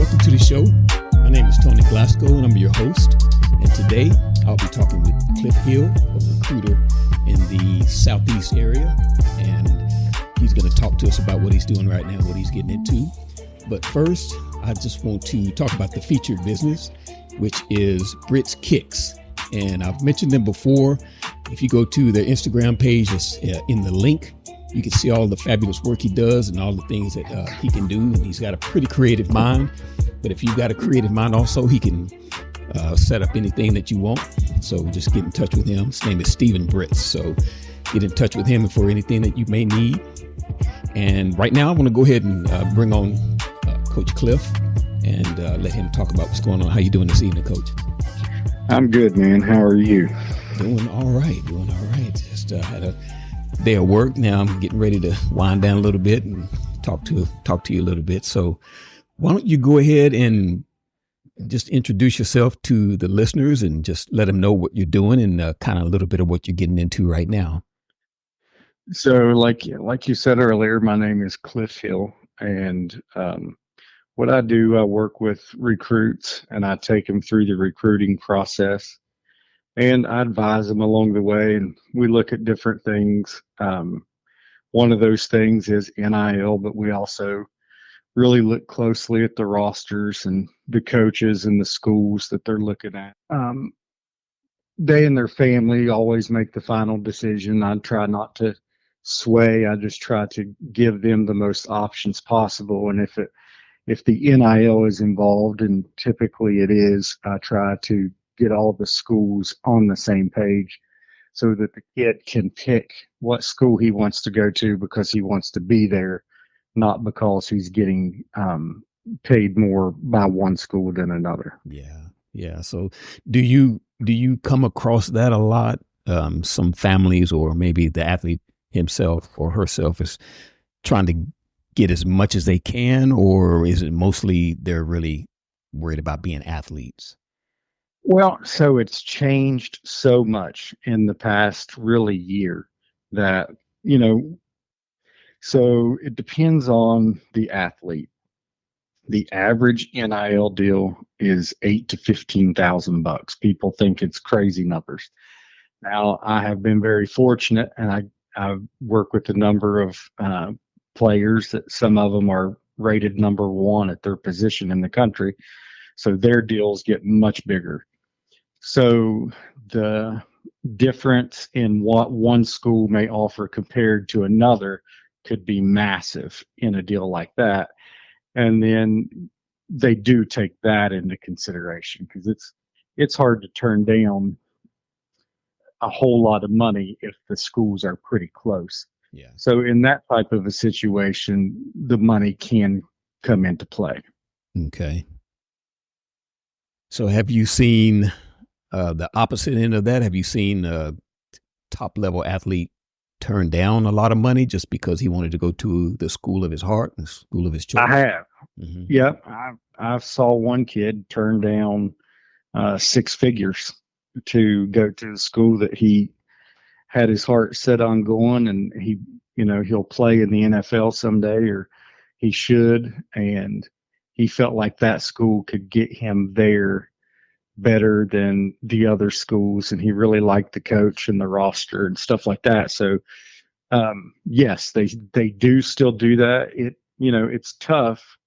Welcome to the show. My name is Tony Glasgow, and I'm your host. And today, I'll be talking with Cliff Hill, a recruiter in the Southeast area. And he's going to talk to us about what he's doing right now, what he's getting into. But first, I just want to talk about the featured business, which is Brits Kicks. And I've mentioned them before. If you go to their Instagram page, it's in the link. You can see all the fabulous work he does and all the things that he can do. And he's got a pretty creative mind. But if you've got a creative mind also, he can set up anything that you want. So just get in touch with him. His name is Stephen Brits. So get in touch with him for anything that you may need. And right now, I want to go ahead and bring on Coach Cliff and let him talk about what's going on. How you doing this evening, Coach? I'm good, man. How are you? Doing all right. Just had a day of work. Now I'm getting ready to wind down a little bit and talk to you a little bit. So why don't you go ahead and just introduce yourself to the listeners and just let them know what you're doing and kind of a little bit of what you're getting into right now. So like you said earlier, my name is Cliff Hill, and what I do, I work with recruits and I take them through the recruiting process. And I advise them along the way, and we look at different things. One of those things is NIL, but we also really look closely at the rosters and the coaches and the schools that they're looking at. They and their family always make the final decision. I try not to sway. I just try to give them the most options possible. And if the NIL is involved, and typically it is, I try to get all the schools on the same page so that the kid can pick what school he wants to go to because he wants to be there, not because he's getting paid more by one school than another. Yeah. So do you come across that a lot? Some families or maybe the athlete himself or herself is trying to get as much as they can, or is it mostly they're really worried about being athletes? Well, so it's changed so much in the past really year that, so it depends on the athlete. The average NIL deal is $8,000 to $15,000. People think it's crazy numbers. Now, I have been very fortunate, and I work with a number of players that some of them are rated number one at their position in the country. So their deals get much bigger. So the difference in what one school may offer compared to another could be massive in a deal like that. And then they do take that into consideration because it's hard to turn down a whole lot of money if the schools are pretty close. Yeah. So in that type of a situation, the money can come into play. Okay. So have you seen the opposite end of that? Have you seen a top level athlete turn down a lot of money just because he wanted to go to the school of his heart, the school of his choice? I have. Mm-hmm. Yep. I saw one kid turn down 6 figures to go to the school that he had his heart set on going, and he'll play in the NFL someday, or he should. And he felt like that school could get him there better than the other schools, and he really liked the coach and the roster and stuff like that. So yes, they do still do that. It's tough.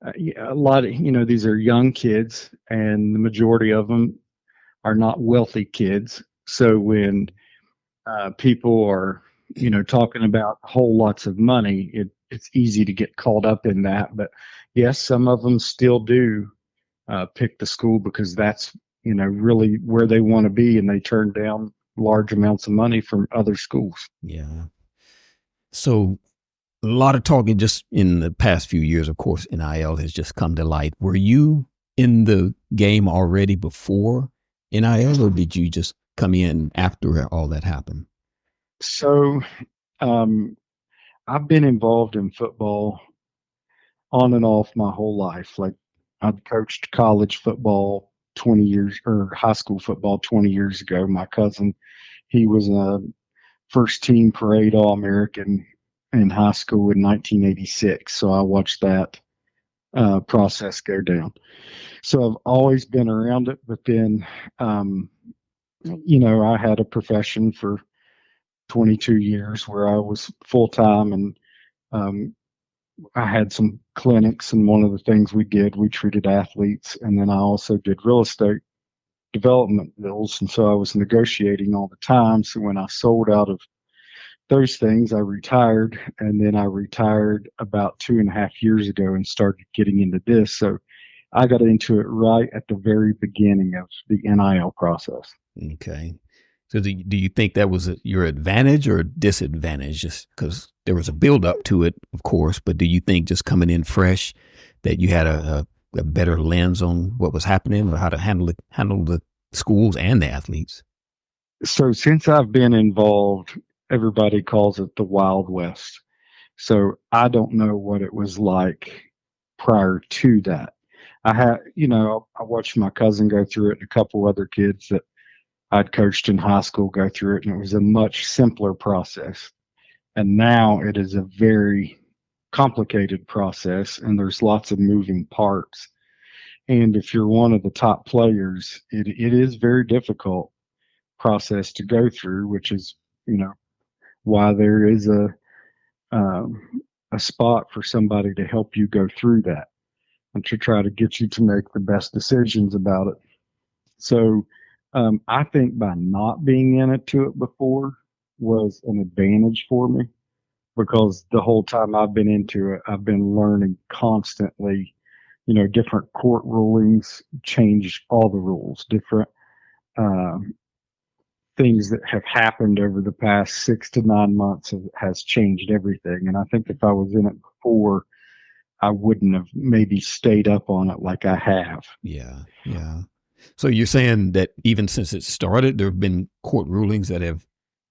A lot of these are young kids, and the majority of them are not wealthy kids. So when people are talking about whole lots of money, it's easy to get caught up in that. But yes, some of them still do pick the school because that's really where they want to be, and they turn down large amounts of money from other schools. Yeah. So a lot of talking just in the past few years, of course, NIL has just come to light. Were you in the game already before NIL, or did you just come in after all that happened? So I've been involved in football on and off my whole life. Like, I've coached college football 20 years, or high school football 20 years ago. My cousin, he was a first team parade All-American in high school in 1986. So I watched that process go down. So I've always been around it, but then, I had a profession for 22 years where I was full time, and um, I had some clinics, and one of the things we did, we treated athletes, and then I also did real estate development deals, and so I was negotiating all the time. So when I sold out of those things, I retired, and then I retired about 2.5 years ago and started getting into this. So I got into it right at the very beginning of the NIL process. Okay. So do you think that was your advantage or disadvantage? Just because there was a build up to it, of course, but do you think just coming in fresh that you had a better lens on what was happening or how to handle the schools and the athletes? So since I've been involved, everybody calls it the Wild West. So I don't know what it was like prior to that. I watched my cousin go through it and a couple other kids that I'd coached in high school go through it, and it was a much simpler process. And now it is a very complicated process, and there's lots of moving parts. And if you're one of the top players, it is very difficult process to go through, which is, why there is a spot for somebody to help you go through that and to try to get you to make the best decisions about it. So I think by not being in it to it before was an advantage for me, because the whole time I've been into it, I've been learning constantly. Different court rulings change all the rules. Different things that have happened over the past 6 to 9 months has changed everything. And I think if I was in it before, I wouldn't have maybe stayed up on it like I have. Yeah, yeah. So you're saying that even since it started, there have been court rulings that have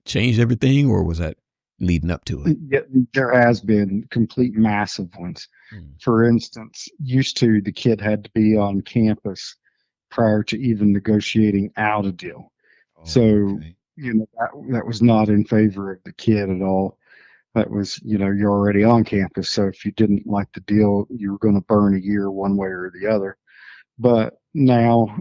changed everything, or was that leading up to it? Yeah, there has been complete massive ones. For instance, used to the kid had to be on campus prior to even negotiating out a deal. So, okay. that was not in favor of the kid at all. That was, you're already on campus. So if you didn't like the deal, you were going to burn a year one way or the other. But now,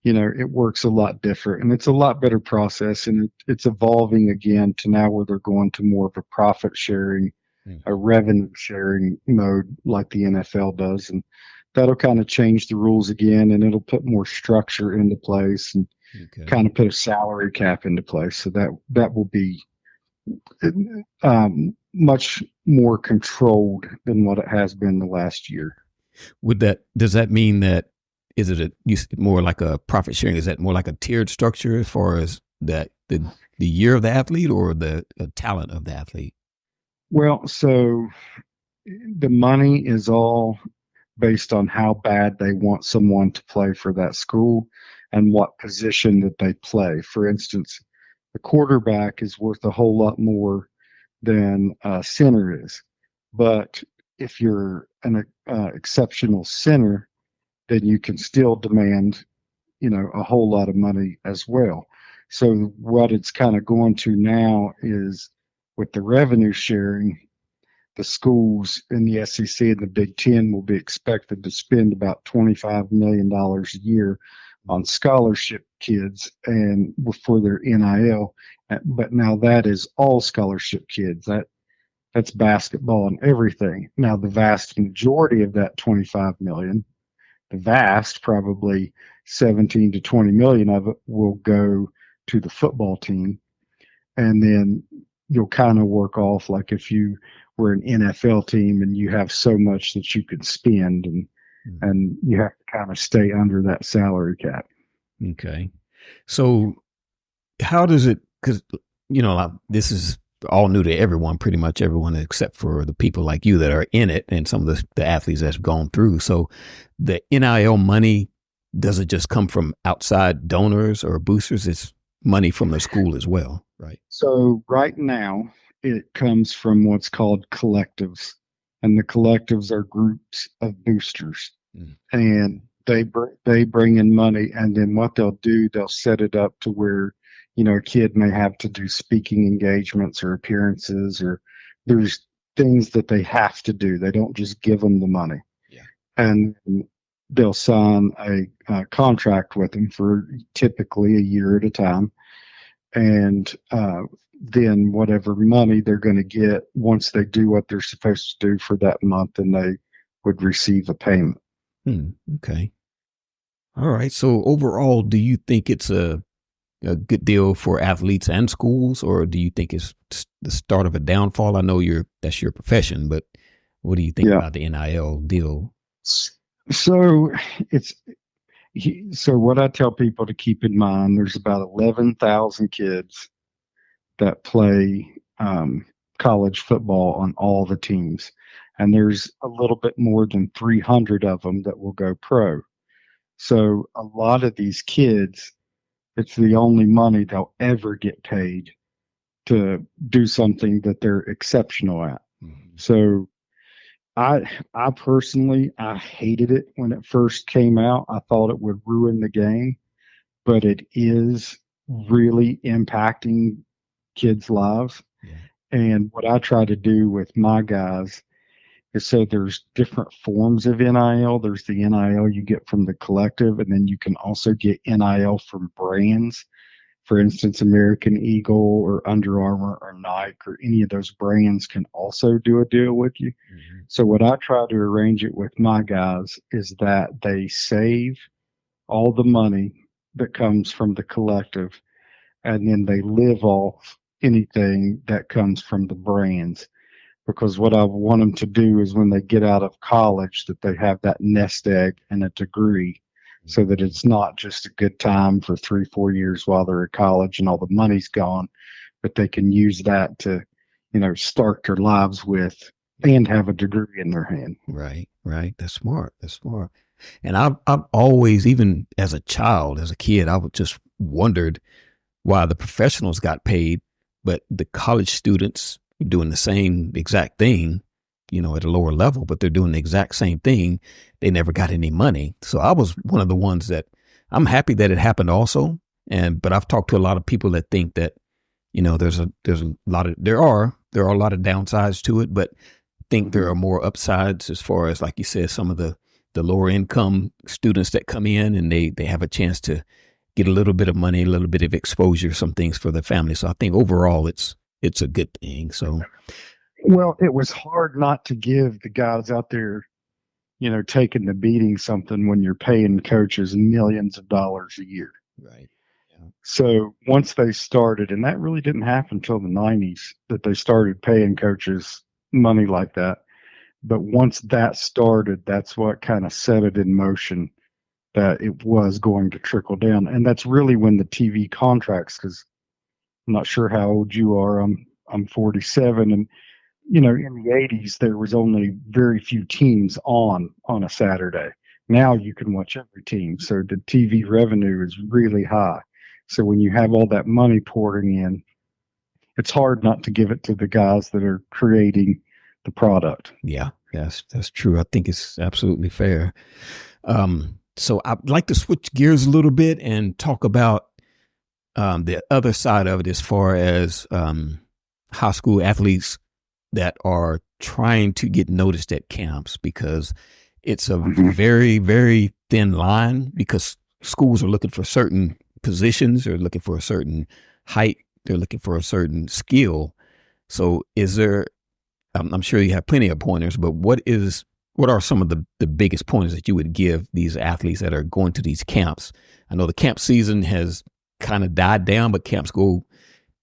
it works a lot different, and it's a lot better process, and it's evolving again to now where they're going to more of a profit sharing, a revenue sharing mode like the NFL does. And that'll kind of change the rules again, and it'll put more structure into place and kind of put a salary cap into place. So that will be much more controlled than what it has been the last year. Does that mean that, is it more like a profit sharing? Is that more like a tiered structure as far as the year of the athlete or the talent of the athlete? Well, so the money is all based on how bad they want someone to play for that school and what position that they play. For instance, the quarterback is worth a whole lot more than a center is. But if you're an exceptional center, then you can still demand, a whole lot of money as well. So what it's kind of going to now is, with the revenue sharing, the schools in the SEC and the Big Ten will be expected to spend about $25 million a year on scholarship kids and for their NIL. But now that is all scholarship kids. That's basketball and everything. Now the vast majority of that 25 million, probably 17 to 20 million of it will go to the football team. And then you'll kind of work off like if you were an NFL team and you have so much that you could spend, and you have to kind of stay under that salary cap. Okay. So how does it, because, this is all new to everyone, pretty much everyone, except for the people like you that are in it and some of the athletes that's gone through. So the NIL money, does it just come from outside donors or boosters? It's money from the school as well, right? So right now it comes from what's called collectives, and the collectives are groups of boosters, and they bring in money, and then what they'll do, they'll set it up to where, a kid may have to do speaking engagements or appearances, or there's things that they have to do. They don't just give them the money. Yeah. And they'll sign a contract with them for typically a year at a time. And then whatever money they're going to get once they do what they're supposed to do for that month, then they would receive a payment. Okay. All right. So overall, do you think it's a good deal for athletes and schools, or do you think it's the start of a downfall? I know that's your profession, but what do you think about the NIL deal? So so what I tell people to keep in mind, there's about 11,000 kids that play college football on all the teams. And there's a little bit more than 300 of them that will go pro. So a lot of these kids, it's the only money they'll ever get paid to do something that they're exceptional at. Mm-hmm. So I personally, I hated it when it first came out. I thought it would ruin the game, but it is really impacting kids' lives. Yeah. And what I try to do with my guys is, so there's different forms of NIL. There's the NIL you get from the collective, and then you can also get NIL from brands. For instance, American Eagle or Under Armour or Nike or any of those brands can also do a deal with you. Mm-hmm. So what I try to arrange it with my guys is that they save all the money that comes from the collective, and then they live off anything that comes from the brands. Because what I want them to do is, when they get out of college, that they have that nest egg and a degree, so that it's not just a good time for 3-4 years while they're at college and all the money's gone, but they can use that to, start their lives with and have a degree in their hand. Right. That's smart. And I've always, even as a child, as a kid, I just wondered why the professionals got paid, but the college students doing the same exact thing, at a lower level, but they're doing the exact same thing. They never got any money. So I was one of the ones that I'm happy that it happened also. But I've talked to a lot of people that think that, there are a lot of downsides to it, but I think there are more upsides as far as, like you said, some of the lower income students that come in and they have a chance to get a little bit of money, a little bit of exposure, some things for their family. So I think overall it's a good thing. So, well, it was hard not to give the guys out there, taking the beating something when you're paying coaches millions of dollars a year. Right. Yeah. So once they started, and that really didn't happen until the 90s, that they started paying coaches money like that. But once that started, that's what kind of set it in motion that it was going to trickle down. And that's really when the TV contracts, because I'm not sure how old you are. I'm 47, and in the 80s there was only very few teams on a Saturday. Now you can watch every team, so the TV revenue is really high. So when you have all that money pouring in, it's hard not to give it to the guys that are creating the product. Yeah, that's true. I think it's absolutely fair. So I'd like to switch gears a little bit and talk about the other side of it, as far as high school athletes that are trying to get noticed at camps, because it's a very, very thin line, because schools are looking for certain positions, they're looking for a certain height, they're looking for a certain skill. So is there, I'm sure you have plenty of pointers, but what are some of the biggest pointers that you would give these athletes that are going to these camps? I know the camp season has kind of died down, but camps go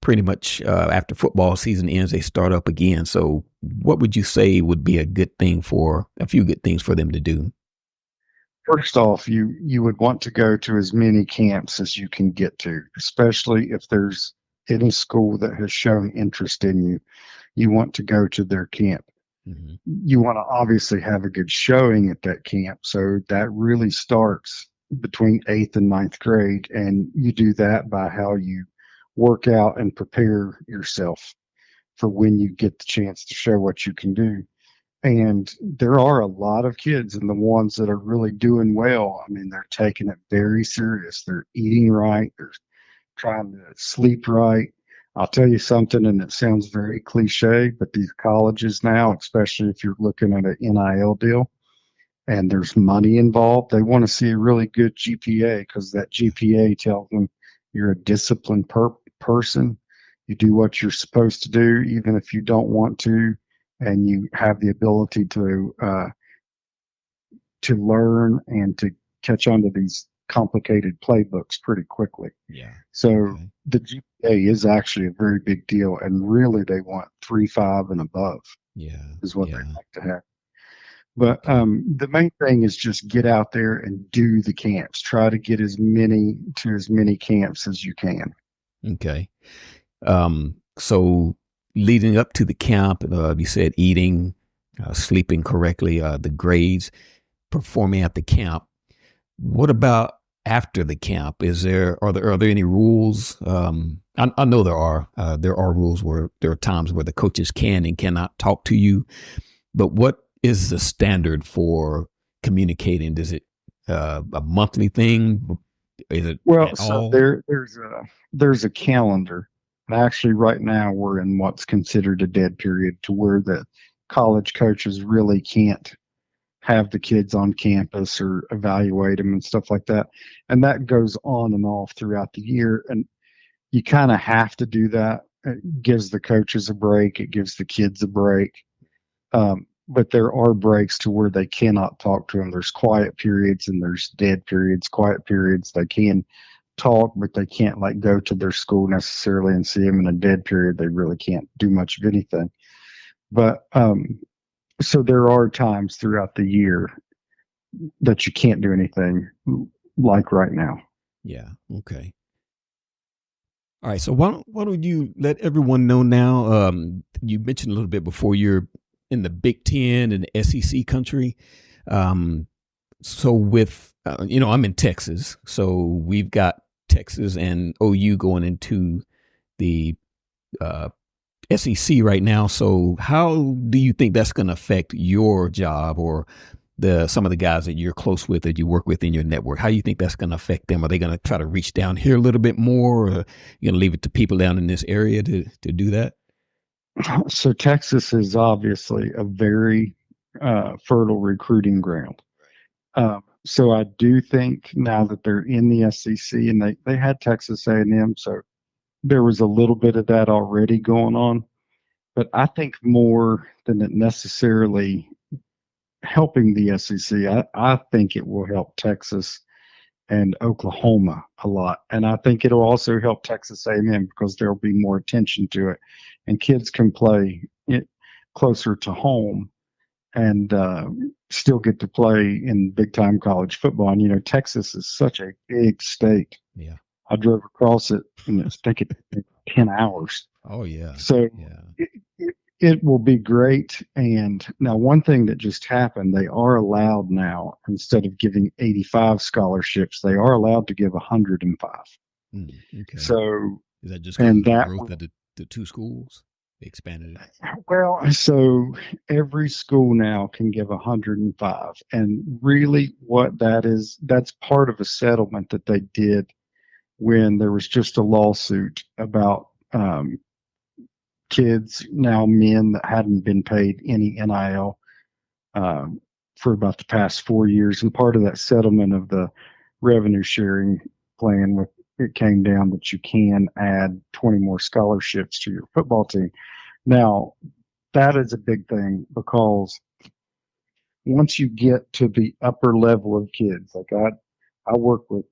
pretty much after football season ends, they start up again. So what would you say would be a few good things for them to do? First off, you would want to go to as many camps as you can get to, especially if there's any school that has shown interest in you. You want to go to their camp. Mm-hmm. You want to obviously have a good showing at that camp. So that really starts between 8th and 9th grade. And you do that by how you work out and prepare yourself for when you get the chance to show what you can do. And there are a lot of kids, and the ones that are really doing well, I mean, they're taking it very serious. They're eating right. They're trying to sleep right. I'll tell you something, and it sounds very cliche, but these colleges now, especially if you're looking at an NIL deal and there's money involved, they want to see a really good GPA because that GPA tells them you're a disciplined person. You do what you're supposed to do, even if you don't want to, and you have the ability to learn and to catch on to these complicated playbooks pretty quickly. Yeah. So Okay. the GPA is actually a very big deal, and really they want 3.5 and above Yeah. is what Yeah. they like to have. But Okay. the main thing is just get out there and do the camps. Try to get as many camps as you can. Okay. So leading up to the camp, you said eating, sleeping correctly, the grades, performing at the camp. What about after the camp? Are there any rules? I know there are. There are rules where there are times where the coaches can and cannot talk to you. But what is the standard for communicating? Is it a monthly thing? Is it Well, at so all? there's a calendar. And actually, right now we're in what's considered a dead period, to where the college coaches really can't have the kids on campus or evaluate them and stuff like that. And that goes on and off throughout the year. And you kind of have to do that. It gives the coaches a break. It gives the kids a break. But there are breaks to where they cannot talk to them. There's quiet periods and there's dead periods. Quiet periods, they can talk, but they can't like go to their school necessarily and see them. In a dead period, they really can't do much of anything. But so there are times throughout the year that you can't do anything, like right now. Yeah. Okay. All right. So why don't you let everyone know now? You mentioned a little bit before, you're in the Big Ten and the SEC country. So with I'm in Texas, so we've got Texas and OU going into the SEC right now. So how do you think that's going to affect your job, or some of the guys that you're close with, that you work with in your network? How do you think that's going to affect them? Are they going to try to reach down here a little bit more, or are you going to leave it to people down in this area to do that? So Texas is obviously a very fertile recruiting ground. So I do think now that they're in the SEC, and they had Texas A&M, so there was a little bit of that already going on. But I think more than it necessarily helping the SEC, I think it will help Texas and Oklahoma a lot, and I think it'll also help Texas A&M because there'll be more attention to it, and kids can play it closer to home and still get to play in big time college football. And Texas is such a big state. Yeah. I drove across it, and it's taking 10 hours. Oh yeah. So Yeah. it will be great. And now, one thing that just happened, they are allowed now, instead of giving 85 scholarships, they are allowed to give 105. Okay. So, Is that just because and of the that, growth of the two schools? They expanded it. well, so every school now can give 105. And really, what that is, that's part of a settlement that they did when there was just a lawsuit about kids, now men, that hadn't been paid any NIL for about the past 4 years. And part of that settlement of the revenue sharing plan, it came down that you can add 20 more scholarships to your football team. Now, that is a big thing, because once you get to the upper level of kids, like I work with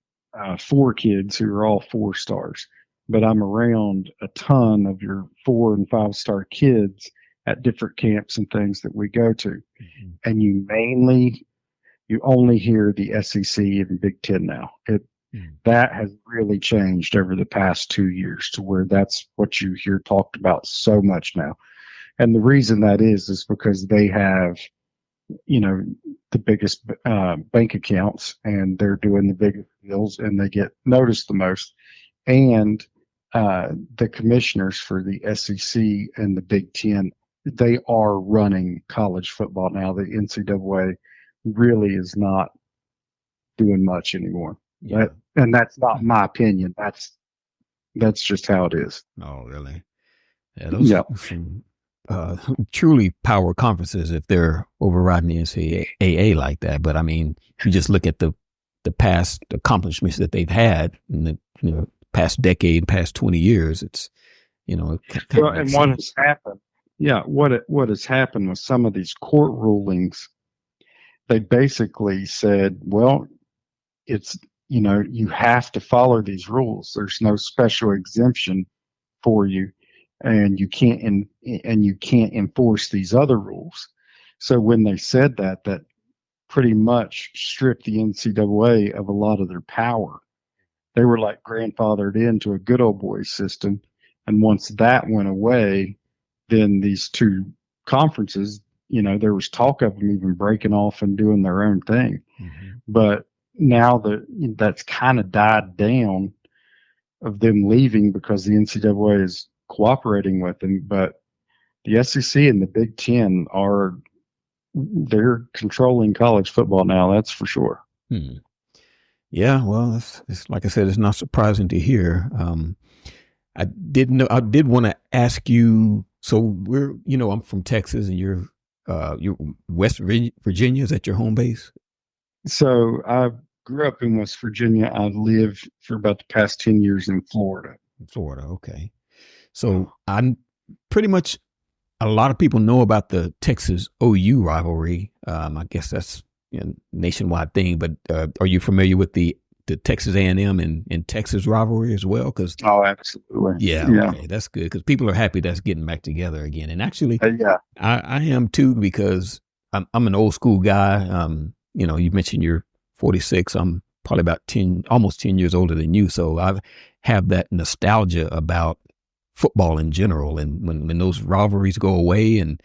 4 kids who are all 4-stars, but I'm around a ton of your 4 and 5-star kids at different camps and things that we go to. Mm-hmm. And you only hear the SEC and Big Ten now. That has really changed over the past 2 years, to where that's what you hear talked about so much now. And the reason that is because they have, the biggest bank accounts, and they're doing the biggest deals, and they get noticed the most. And the commissioners for the SEC and the Big Ten, they are running college football now. The NCAA really is not doing much anymore. Yeah. And that's not my opinion. That's just how it is. Oh, really? Yeah, those Yeah. are some truly power conferences if they're overriding the NCAA like that. But I mean, if you just look at the past accomplishments that they've had in the past decade, past 20 years, it's kind Well, of and makes what sense. has happened? Yeah, what has happened with some of these court rulings? They basically said, well, it's you have to follow these rules. There's no special exemption for you, and you can't enforce these other rules. So when they said that, that pretty much stripped the NCAA of a lot of their power. They were like grandfathered into a good old boy system, and once that went away, then these two conferences, there was talk of them even breaking off and doing their own thing. Mm-hmm. But now that's kind of died down of them leaving because the NCAA is cooperating with them. But the SEC and the Big Ten they're controlling college football now. That's for sure. Hmm. Yeah, well, it's like I said, it's not surprising to hear. I did want to ask you. So I'm from Texas, and you're West Virginia. Is that your home base? So I grew up in West Virginia. I lived for about the past 10 years in Florida. Florida, okay. So I'm pretty much, a lot of people know about the Texas OU rivalry. I guess that's a nationwide thing, but are you familiar with the Texas A&M and Texas rivalry as well? Oh, absolutely. Yeah, okay, that's good because people are happy that's getting back together again. And actually, yeah, I am too, because I'm an old school guy. You mentioned you're 46. I'm probably about almost 10 years older than you. So I have that nostalgia about football in general. And when those rivalries go away and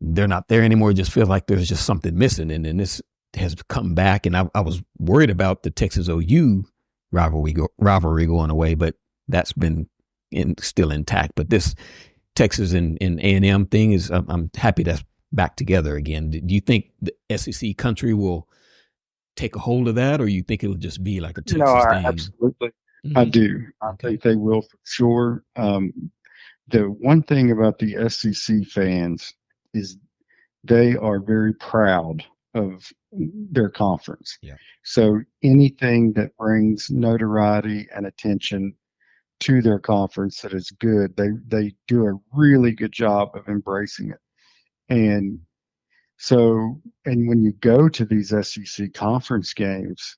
they're not there anymore, it just feels like there's just something missing. And then this has come back. And I was worried about the Texas OU rivalry going away, but that's been still intact. But this Texas and A&M thing is, I'm happy that's back together again. Do you think the SEC country will take a hold of that, or you think it'll just be like a Texas thing? Absolutely. Mm-hmm. I do. I think they will for sure. The one thing about the SEC fans is they are very proud of their conference. Yeah. So anything that brings notoriety and attention to their conference that is good, they do a really good job of embracing it. And so, and when you go to these SEC conference games,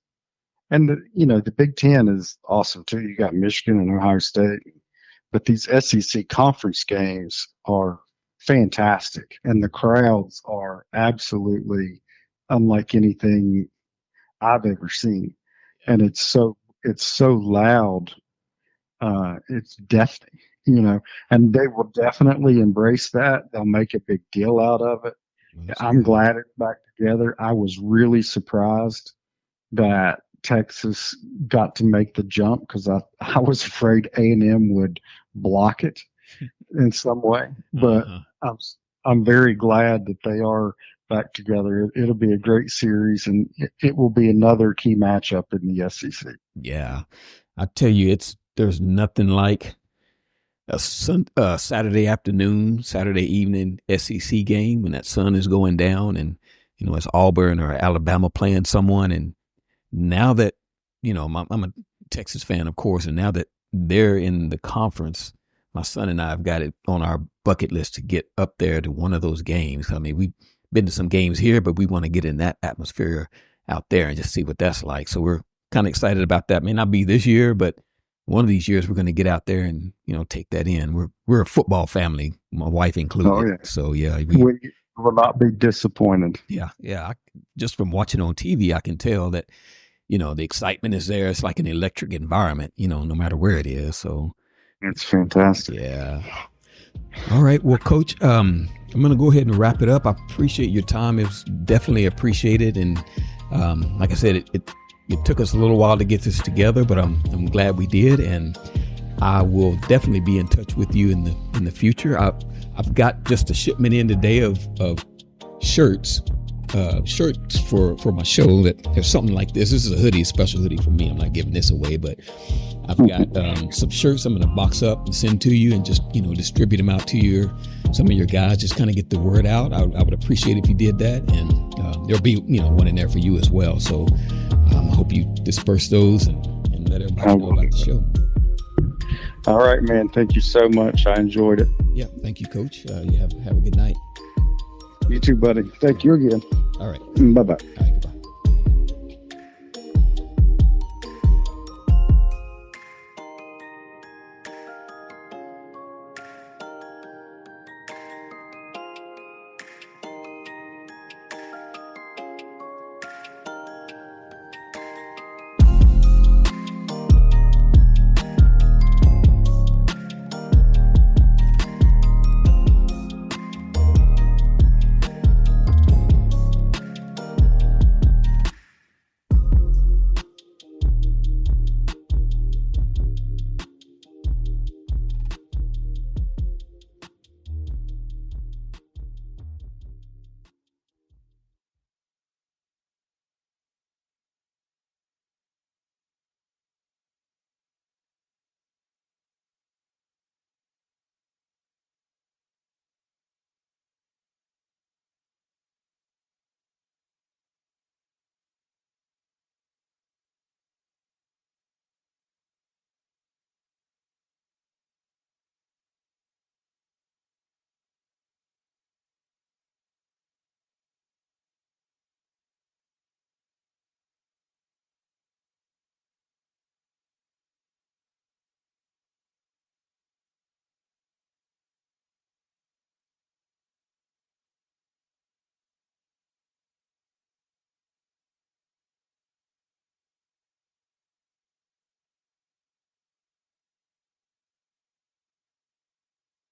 and the Big Ten is awesome too. You got Michigan and Ohio State, but these SEC conference games are fantastic, and the crowds are absolutely unlike anything I've ever seen. And it's so loud. It's deafening, and they will definitely embrace that. They'll make a big deal out of it. I'm glad it's back together. I was really surprised that Texas got to make the jump because I was afraid A&M would block it in some way. But I'm very glad that they are back together. It'll be a great series, and it will be another key matchup in the SEC. Yeah, I tell you, there's nothing like a Saturday afternoon, Saturday evening SEC game when that sun is going down, and it's Auburn or Alabama playing someone. And now that I'm a Texas fan, of course, and now that they're in the conference, my son and I have got it on our bucket list to get up there to one of those games. I mean, we've been to some games here, but we want to get in that atmosphere out there and just see what that's like. So we're kind of excited about that. May not be this year, but one of these years we're going to get out there and take that in. We're a football family, my wife included. Oh, yeah. So yeah, we will not be disappointed. Yeah. Just from watching on TV, I can tell that the excitement is there. It's like an electric environment, no matter where it is. So it's fantastic. Yeah. All right. Well, Coach, I'm going to go ahead and wrap it up. I appreciate your time. It was definitely appreciated. And like I said, it took us a little while to get this together, but I'm glad we did. And I will definitely be in touch with you in the future. I've got just a shipment in today of shirts shirts for my show that have something like this. This is a hoodie, a special hoodie for me. I'm not giving this away, but I've got some shirts I'm going to box up and send to you and just, distribute them out to some of your guys. Just kind of get the word out. I would appreciate if you did that. And there'll be, one in there for you as well. So I hope you disperse those and let everybody know about the show. All right, man. Thank you so much. I enjoyed it. Yeah. Thank you, Coach. You have a good night. You too, buddy. Thank you again. All right. Bye-bye. All right.